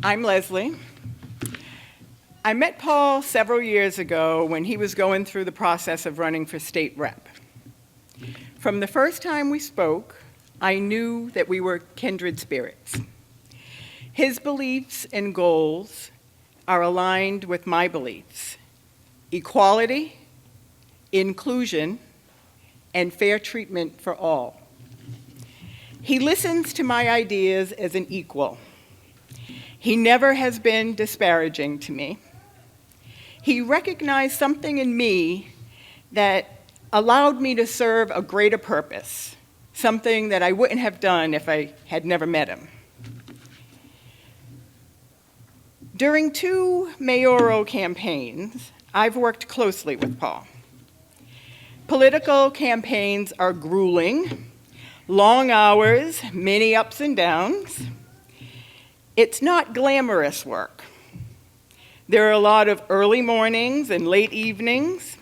I'm Leslie. I met Paul several years ago when he was going through the process of running for state rep. From the first time we spoke, I knew that we were kindred spirits. His beliefs and goals are aligned with my beliefs: equality, inclusion, and fair treatment for all. He listens to my ideas as an equal. He never has been disparaging to me. He recognized something in me that allowed me to serve a greater purpose, something that I wouldn't have done if I had never met him. During 2 mayoral campaigns, I've worked closely with Paul. Political campaigns are grueling, long hours, many ups and downs. It's not glamorous work. There are a lot of early mornings and late evenings,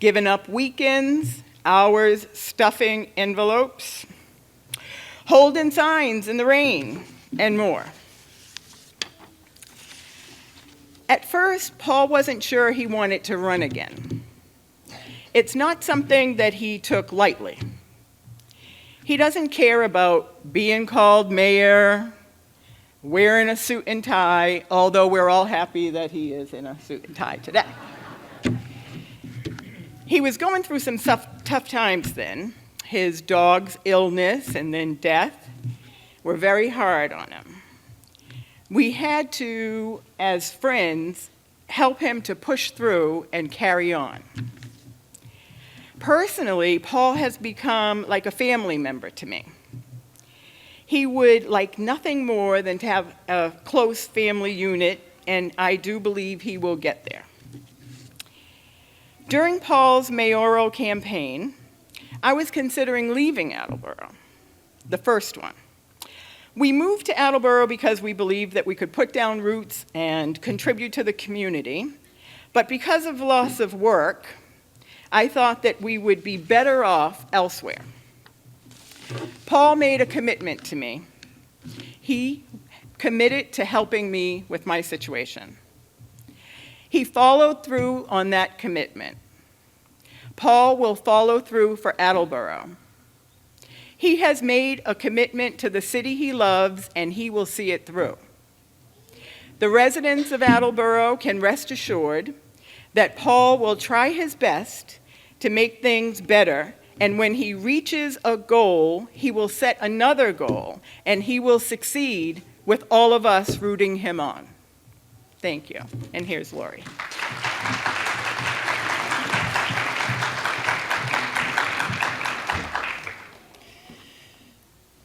giving up weekends, hours stuffing envelopes, holding signs in the rain, and more. At first, Paul wasn't sure he wanted to run again. It's not something that he took lightly. He doesn't care about being called mayor, wearing a suit and tie, although we're all happy that he is in a suit and tie today. He was going through some tough times then. His dog's illness and then death were very hard on him. We had to, as friends, help him to push through and carry on. Personally, Paul has become like a family member to me. He would like nothing more than to have a close family unit, and I do believe he will get there. During Paul's mayoral campaign, I was considering leaving Attleboro, the first one. We moved to Attleboro because we believed that we could put down roots and contribute to the community, but because of loss of work, I thought that we would be better off elsewhere. Paul made a commitment to me. He committed to helping me with my situation. He followed through on that commitment. Paul will follow through for Attleboro. He has made a commitment to the city he loves, and he will see it through. The residents of Attleboro can rest assured that Paul will try his best to make things better, and when he reaches a goal, he will set another goal, and he will succeed with all of us rooting him on. Thank you. And here's Laurie.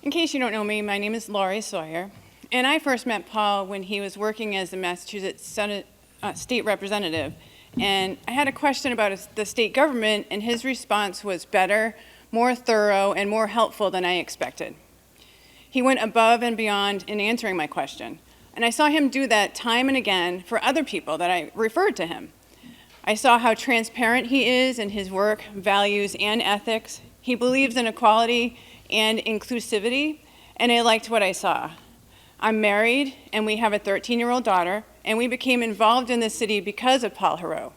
In case you don't know me, my name is Laurie Sawyer, and I first met Paul when he was working as the Massachusetts Senate state representative. And I had a question about the state government, and his response was better, more thorough, and more helpful than I expected. He went above and beyond in answering my question, and I saw him do that time and again for other people that I referred to him. I saw how transparent he is in his work, values, and ethics. He believes in equality and inclusivity, and I liked what I saw. I'm married, and we have a 13-year-old daughter, and we became involved in the city because of Paul Heroux.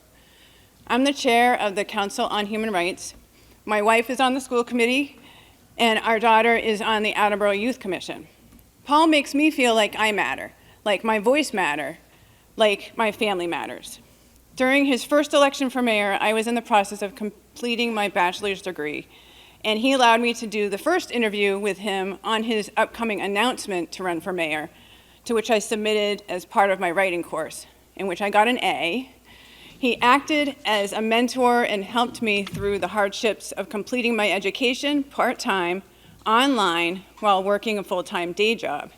I'm the chair of the Council on Human Rights. My wife is on the school committee, and our daughter is on the Attleboro Youth Commission. Paul makes me feel like I matter, like my voice matters, like my family matters. During his first election for mayor, I was in the process of completing my bachelor's degree, and he allowed me to do the first interview with him on his upcoming announcement to run for mayor, to which I submitted as part of my writing course, in which I got an A. He acted as a mentor and helped me through the hardships of completing my education part-time, online, while working a full-time day job.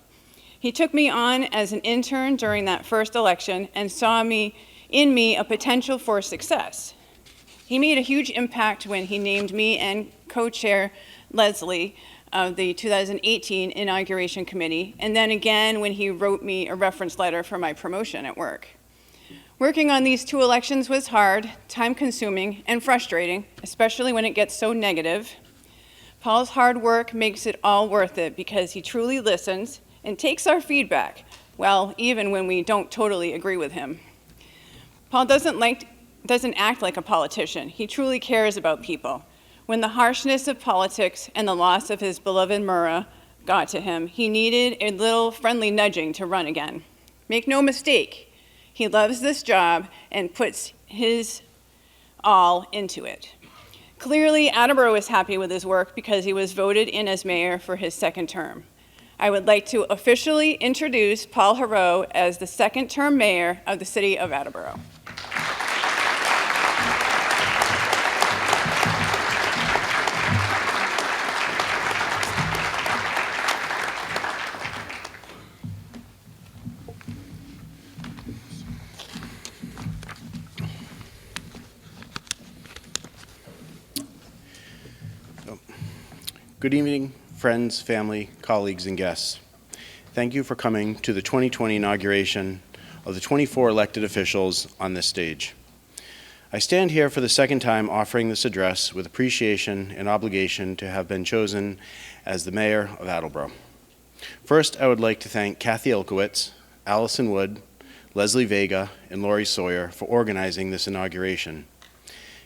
He took me on as an intern during that first election and saw in me a potential for success. He made a huge impact when he named me and co-chair Leslie of the 2018 Inauguration Committee, and then again when he wrote me a reference letter for my promotion at work. Working on these 2 elections was hard, time-consuming, and frustrating, especially when it gets so negative. Paul's hard work makes it all worth it because he truly listens and takes our feedback, well, even when we don't totally agree with him. Paul doesn't act like a politician. He truly cares about people. When the harshness of politics and the loss of his beloved Murrah got to him, he needed a little friendly nudging to run again. Make no mistake, he loves this job and puts his all into it. Clearly, Attleboro is happy with his work because he was voted in as mayor for his second term. I would like to officially introduce Paul Heroux as the second-term mayor of the city of Attleboro. Good evening, friends, family, colleagues, and guests. Thank you for coming to the 2020 inauguration of the 24 elected officials on this stage. I stand here for the second time offering this address with appreciation and obligation to have been chosen as the mayor of Attleboro. First, I would like to thank Kathy Ilkowitz, Allison Wood, Leslie Viega, and Laurie Sawyer for organizing this inauguration.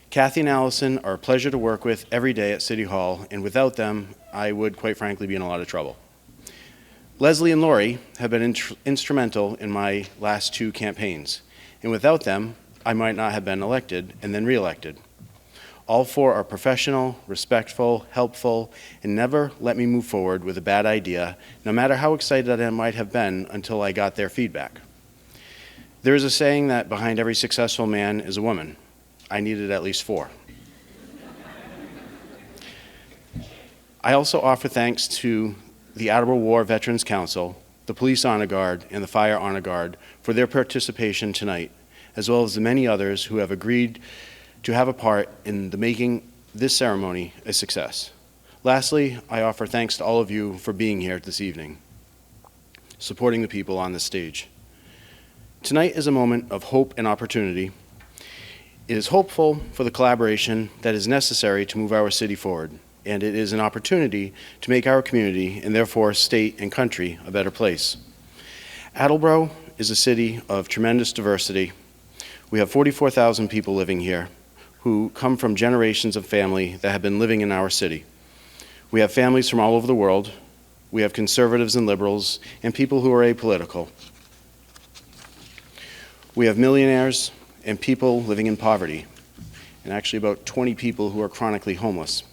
Kathy and Allison are a pleasure to work with every day at City Hall, and without them, I would, quite frankly, be in a lot of trouble. Leslie and Laurie have been instrumental in my last two campaigns, and without them, I might not have been elected and then re-elected. All four are professional, respectful, helpful, and never let me move forward with a bad idea, no matter how excited I might have been until I got their feedback. There is a saying that behind every successful man is a woman. I needed at least four. I also offer thanks to the Attleboro War Veterans Council, the Police Honor Guard, and the Fire Honor Guard for their participation tonight, as well as the many others who have agreed to have a part in making this ceremony a success. Lastly, I offer thanks to all of you for being here this evening, supporting the people on this stage. Tonight is a moment of hope and opportunity. It is hopeful for the collaboration that is necessary to move our city forward, and it is an opportunity to make our community, and therefore state and country, a better place. Attleboro is a city of tremendous diversity. We have 44,000 people living here who come from generations of family that have been living in our city. We have families from all over the world. We have conservatives and liberals, and people who are apolitical. We have millionaires and people living in poverty, and actually about 20 people who are chronically homeless.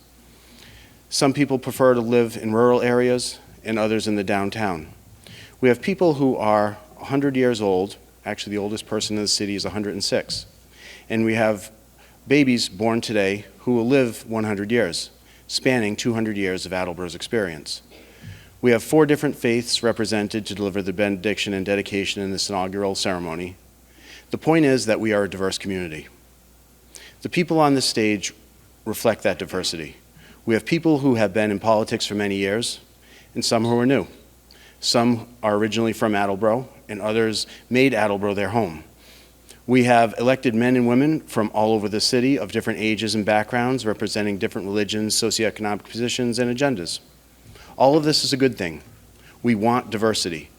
Some people prefer to live in rural areas and others in the downtown. We have people who are 100 years old. Actually, the oldest person in the city is 106. And we have babies born today who will live 100 years, spanning 200 years of Attleboro's experience. We have 4 different faiths represented to deliver the benediction and dedication in this inaugural ceremony. The point is that we are a diverse community. The people on this stage reflect that diversity. We have people who have been in politics for many years, and some who are new. Some are originally from Attleboro, and others made Attleboro their home. We have elected men and women from all over the city of different ages and backgrounds, representing different religions, socioeconomic positions, and agendas. All of this is a good thing. We want diversity.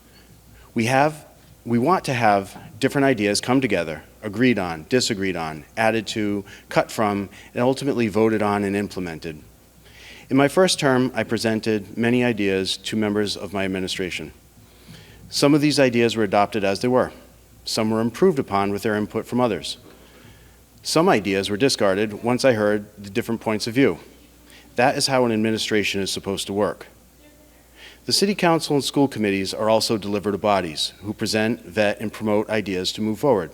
We want to have different ideas come together, agreed on, disagreed on, added to, cut from, and ultimately voted on and implemented. In my first term, I presented many ideas to members of my administration. Some of these ideas were adopted as they were. Some were improved upon with their input from others. Some ideas were discarded once I heard the different points of view. That is how an administration is supposed to work. The City Council and school committees are also deliberative bodies who present, vet, and promote ideas to move forward.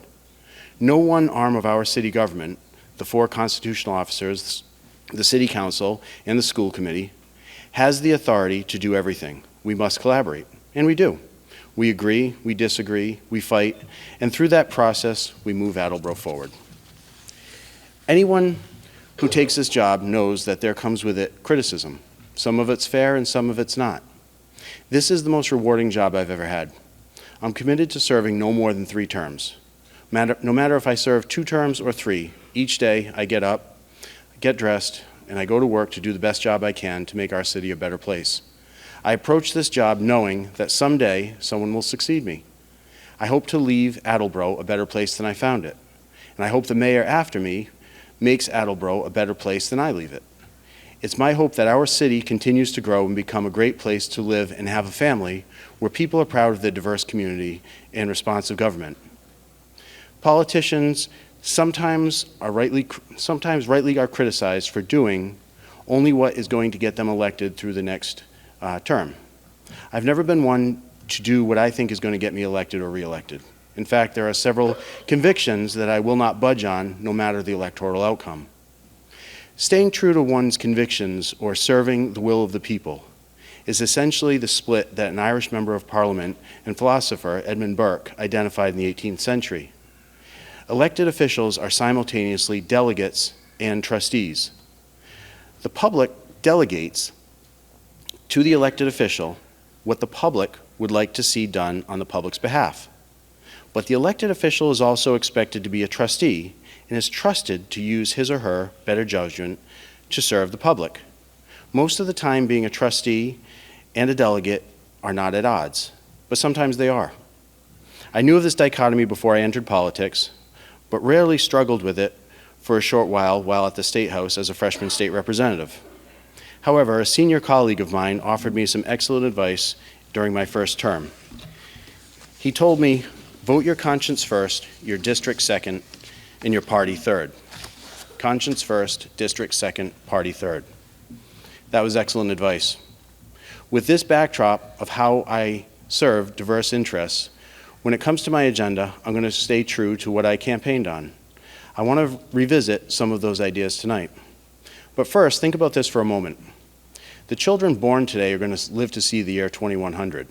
No one arm of our city government, the 4 constitutional officers, the City Council, and the school committee, has the authority to do everything. We must collaborate, and we do. We agree, we disagree, we fight, and through that process, we move Attleboro forward. Anyone who takes this job knows that there comes with it criticism. Some of it's fair and some of it's not. This is the most rewarding job I've ever had. I'm committed to serving no more than 3 terms. No matter if I serve 2 terms or 3, each day I get up, get dressed, and I go to work to do the best job I can to make our city a better place. I approach this job knowing that someday someone will succeed me. I hope to leave Attleboro a better place than I found it. And I hope the mayor after me makes Attleboro a better place than I leave it. It's my hope that our city continues to grow and become a great place to live and have a family where people are proud of their diverse community and responsive government. Politicians sometimes rightly are criticized for doing only what is going to get them elected through the next term. I've never been one to do what I think is going to get me elected or reelected. In fact, there are several convictions that I will not budge on no matter the electoral outcome. Staying true to one's convictions or serving the will of the people is essentially the split that an Irish member of Parliament and philosopher, Edmund Burke, identified in the 18th century. Elected officials are simultaneously delegates and trustees. The public delegates to the elected official what the public would like to see done on the public's behalf. But the elected official is also expected to be a trustee and is trusted to use his or her better judgment to serve the public. Most of the time, being a trustee and a delegate are not at odds, but sometimes they are. I knew of this dichotomy before I entered politics, but rarely struggled with it for a short while at the State House as a freshman state representative. However, a senior colleague of mine offered me some excellent advice during my first term. He told me, vote your conscience first, your district second, and your party third. Conscience first, district second, party third. That was excellent advice. With this backdrop of how I serve diverse interests, when it comes to my agenda, I'm going to stay true to what I campaigned on. I want to revisit some of those ideas tonight. But first, think about this for a moment. The children born today are going to live to see the year 2100.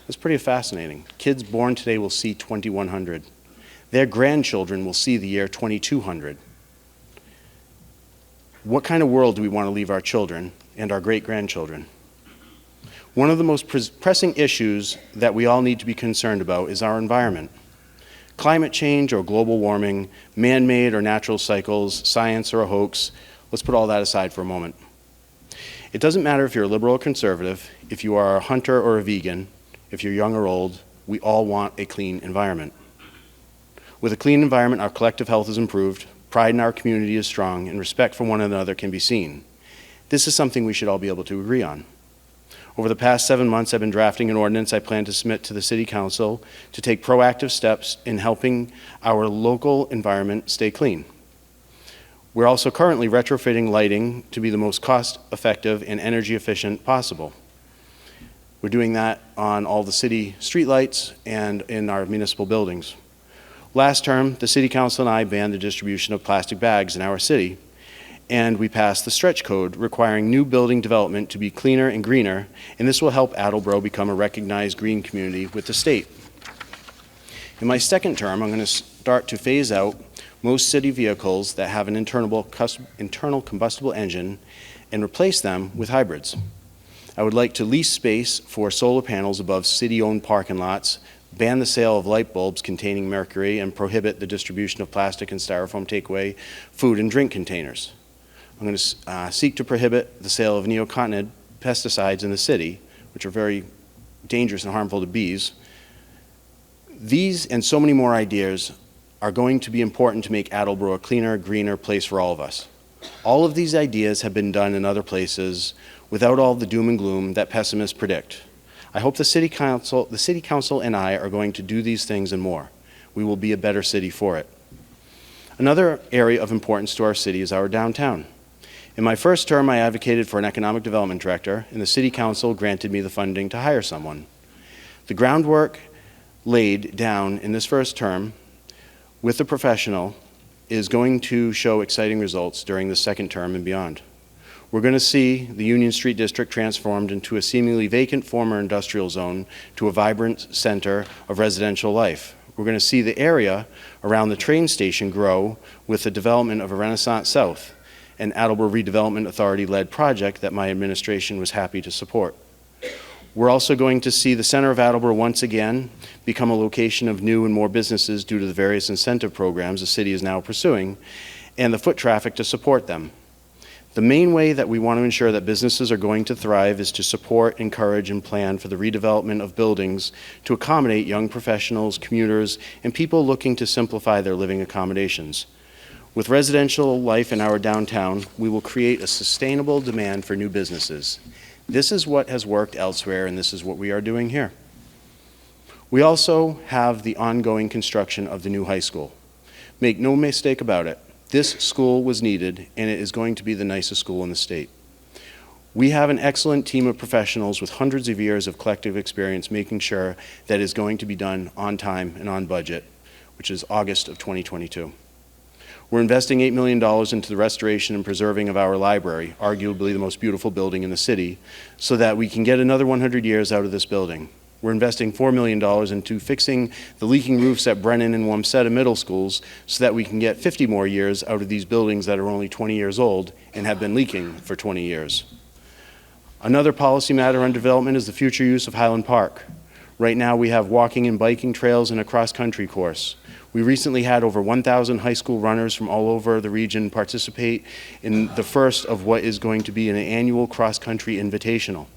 That's pretty fascinating. Kids born today will see 2100. Their grandchildren will see the year 2200. What kind of world do we want to leave our children and our great-grandchildren? One of the most pressing issues that we all need to be concerned about is our environment. Climate change or global warming, man-made or natural cycles, science or a hoax, let's put all that aside for a moment. It doesn't matter if you're a liberal or conservative, if you are a hunter or a vegan, if you're young or old, we all want a clean environment. With a clean environment, our collective health is improved, pride in our community is strong, and respect for one another can be seen. This is something we should all be able to agree on. Over the past 7 months, I've been drafting an ordinance I plan to submit to the City Council to take proactive steps in helping our local environment stay clean. We're also currently retrofitting lighting to be the most cost-effective and energy-efficient possible. We're doing that on all the city streetlights and in our municipal buildings. Last term, the City Council and I banned the distribution of plastic bags in our city, and we passed the stretch code requiring new building development to be cleaner and greener, and this will help Attleboro become a recognized green community with the state. In my second term, I'm going to start to phase out most city vehicles that have an internal combustible engine and replace them with hybrids. I would like to lease space for solar panels above city-owned parking lots, ban the sale of light bulbs containing mercury, and prohibit the distribution of plastic and styrofoam takeaway food and drink containers. I'm going to seek to prohibit the sale of neonicotinoid pesticides in the city, which are very dangerous and harmful to bees. These and so many more ideas are going to be important to make Attleboro a cleaner, greener place for all of us. All of these ideas have been done in other places without all the doom and gloom that pessimists predict. I hope the City Council and I are going to do these things and more. We will be a better city for it. Another area of importance to our city is our downtown. In my first term, I advocated for an economic development director, and the City Council granted me the funding to hire someone. The groundwork laid down in this first term with the professional is going to show exciting results during the second term and beyond. We're going to see the Union Street District transformed into a seemingly vacant former industrial zone to a vibrant center of residential life. We're going to see the area around the train station grow with the development of a Renaissance South, an Attleboro Redevelopment Authority-led project that my administration was happy to support. We're also going to see the center of Attleboro once again become a location of new and more businesses due to the various incentive programs the city is now pursuing and the foot traffic to support them. The main way that we want to ensure that businesses are going to thrive is to support, encourage, and plan for the redevelopment of buildings to accommodate young professionals, commuters, and people looking to simplify their living accommodations. With residential life in our downtown, we will create a sustainable demand for new businesses. This is what has worked elsewhere, and this is what we are doing here. We also have the ongoing construction of the new high school. Make no mistake about it, this school was needed, and it is going to be the nicest school in the state. We have an excellent team of professionals with hundreds of years of collective experience making sure that it is going to be done on time and on budget, which is August of 2022. We're investing $8 million into the restoration and preserving of our library, arguably the most beautiful building in the city, so that we can get another 100 years out of this building. We're investing $4 million into fixing the leaking roofs at Brennan and Wamsutta middle schools so that we can get 50 more years out of these buildings that are only 20 years old and have been leaking for 20 years. Another policy matter under development is the future use of Highland Park. Right now we have walking and biking trails and a cross-country course. We recently had over 1,000 high school runners from all over the region participate in the first of what is going to be an annual cross-country invitational.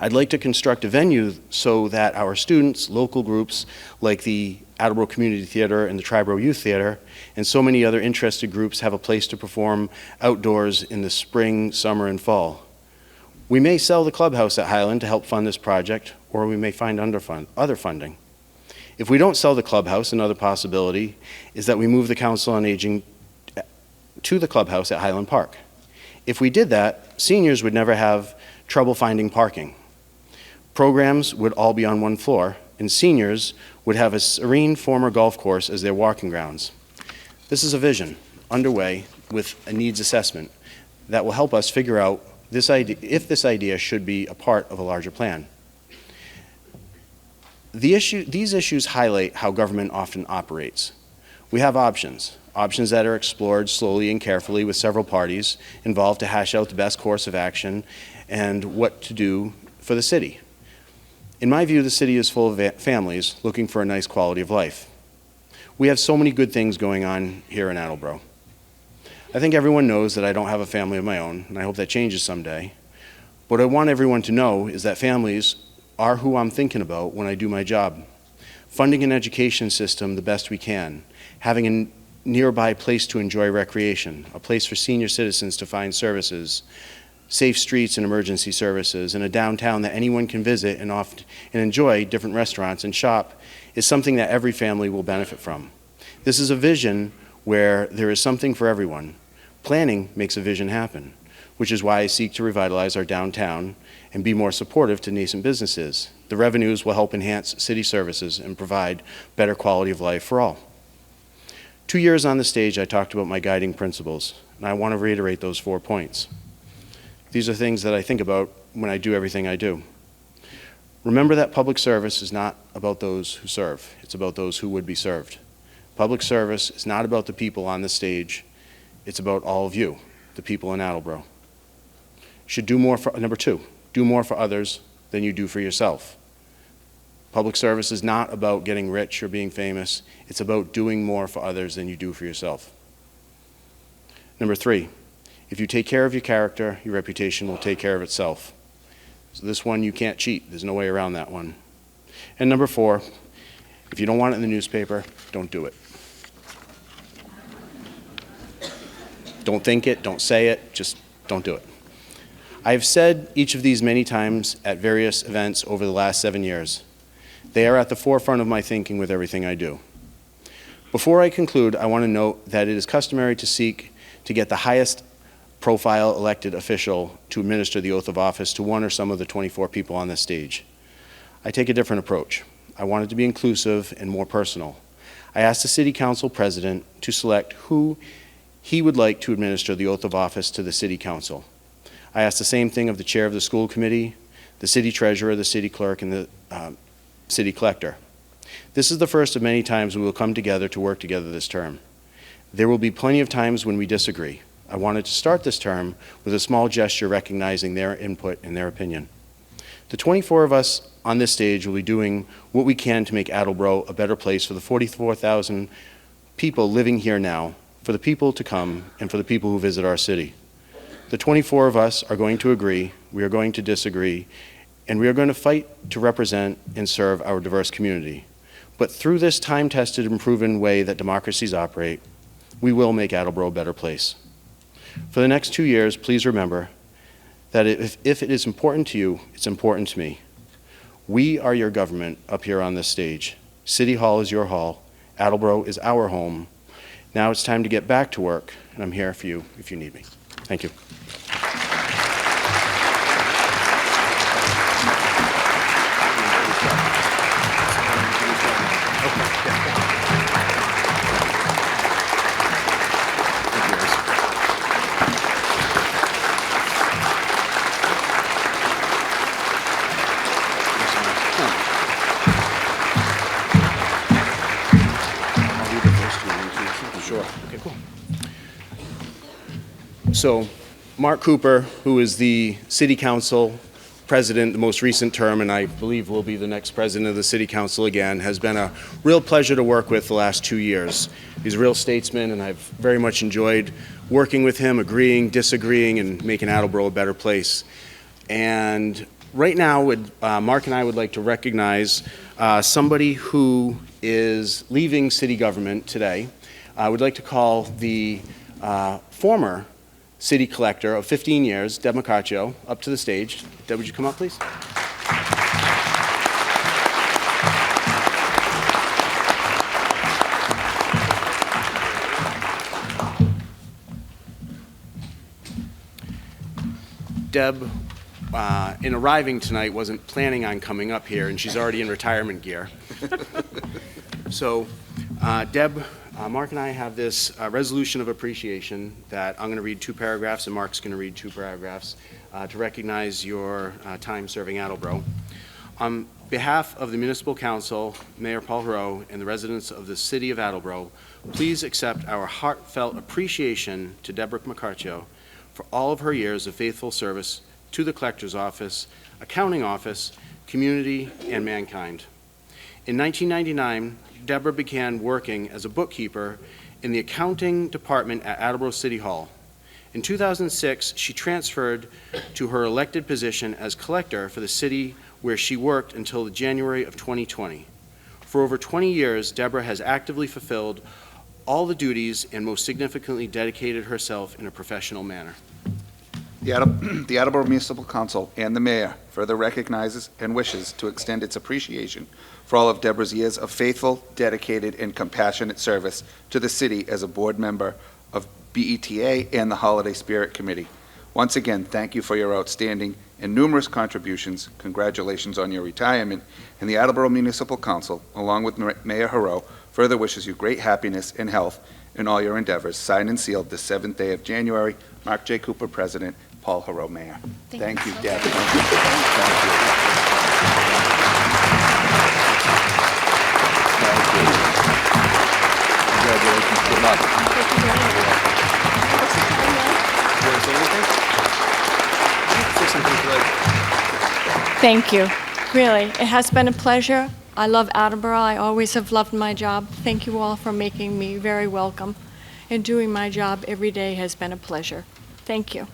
I'd like to construct a venue so that our students, local groups like the Attleboro Community Theater and the Triborough Youth Theater, and so many other interested groups have a place to perform outdoors in the spring, summer, and fall. We may sell the clubhouse at Highland to help fund this project, or we may find other funding. If we don't sell the clubhouse, another possibility is that we move the Council on Aging to the clubhouse at Highland Park. If we did that, seniors would never have trouble finding parking. Programs would all be on one floor, and seniors would have a serene former golf course as their walking grounds. This is a vision underway with a needs assessment that will help us figure out if this idea should be a part of a larger plan. These issues highlight how government often operates. We have options that are explored slowly and carefully with several parties involved to hash out the best course of action and what to do for the city. In my view, the city is full of families looking for a nice quality of life. We have so many good things going on here in Attleboro. I think everyone knows that I don't have a family of my own, and I hope that changes someday. What I want everyone to know is that families are who I'm thinking about when I do my job. Funding an education system the best we can, having a nearby place to enjoy recreation, a place for senior citizens to find services, safe streets and emergency services, and a downtown that anyone can visit and enjoy different restaurants and shop is something that every family will benefit from. This is a vision where there is something for everyone. Planning makes a vision happen, which is why I seek to revitalize our downtown and be more supportive to nascent businesses. The revenues will help enhance city services and provide better quality of life for all. 2 years on the stage, I talked about my guiding principles, and I want to reiterate those 4 points. These are things that I think about when I do everything I do. Remember that public service is not about those who serve. It's about those who would be served. Public service is not about the people on the stage. It's about all of you, the people in Attleboro. Should do more for, number 2, do more for others than you do for yourself. Public service is not about getting rich or being famous. It's about doing more for others than you do for yourself. Number 3, if you take care of your character, your reputation will take care of itself. So this one, you can't cheat. There's no way around that one. And number 4, if you don't want it in the newspaper, don't do it. Don't think it, don't say it, just don't do it. I've said each of these many times at various events over the last 7 years. They are at the forefront of my thinking with everything I do. Before I conclude, I want to note that it is customary to seek to get the highest profile elected official to administer the oath of office to one or some of the 24 people on this stage. I take a different approach. I want it to be inclusive and more personal. I asked the City Council President to select who he would like to administer the oath of office to the City Council. I asked the same thing of the Chair of the School Committee, the City Treasurer, the City Clerk, and the City Collector. This is the first of many times we will come together to work together this term. There will be plenty of times when we disagree. I wanted to start this term with a small gesture recognizing their input and their opinion. The 24 of us on this stage will be doing what we can to make Attleboro a better place for the 44,000 people living here now, for the people to come, and for the people who visit our city. The 24 of us are going to agree, we are going to disagree, and we are going to fight to represent and serve our diverse community. But through this time-tested and proven way that democracies operate, we will make Attleboro a better place. For the next 2 years, please remember that if it is important to you, it's important to me. We are your government up here on this stage. City Hall is your hall. Attleboro is our home. Now it's time to get back to work, and I'm here for you if you need me. Thank you. Sure. Okay, cool. So, Mark Cooper, who is the City Council President, the most recent term, and I believe will be the next President of the City Council again, has been a real pleasure to work with the last 2 years. He's a real statesman, and I've very much enjoyed working with him, agreeing, disagreeing, and making Attleboro a better place. And right now, Mark and I would like to recognize somebody who is leaving city government today. I would like to call the former city collector of 15 years, Deb Marcoccio, up to the stage. Deb, would you come up, please? Deb, in arriving tonight, wasn't planning on coming up here, and she's already in retirement gear. So, Deb, Mark and I have this resolution of appreciation that I'm going to read 2 paragraphs and Mark's going to read 2 paragraphs to recognize your time serving Attleboro. On behalf of the Municipal Council, Mayor Paul Heroux, and the residents of the City of Attleboro, please accept our heartfelt appreciation to Deborah Marcoccio for all of her years of faithful service to the Collector's Office, Accounting Office, community, and mankind. In 1999, Deborah began working as a bookkeeper in the accounting department at Attleboro City Hall. In 2006, she transferred to her elected position as collector for the city, where she worked until January of 2020. For over 20 years, Deborah has actively fulfilled all the duties and most significantly dedicated herself in a professional manner. The Attleboro Municipal Council and the Mayor further recognizes and wishes to extend its appreciation for all of Deborah's years of faithful, dedicated, and compassionate service to the city as a board member of BETA and the Holiday Spirit Committee. Once again, thank you for your outstanding and numerous contributions. Congratulations on your retirement. And the Attleboro Municipal Council, along with Mayor Heroux, further wishes you great happiness and health in all your endeavors. Signed and sealed the 7th day of January. Mark J. Cooper, President. Paul Heroux, Mayor. Thank you, Deb. Thank you. Thank you. Congratulations. Good luck. Thank you. Really, it has been a pleasure. I love Attleboro. I always have loved my job. Thank you all for making me very welcome. And doing my job every day has been a pleasure. Thank you.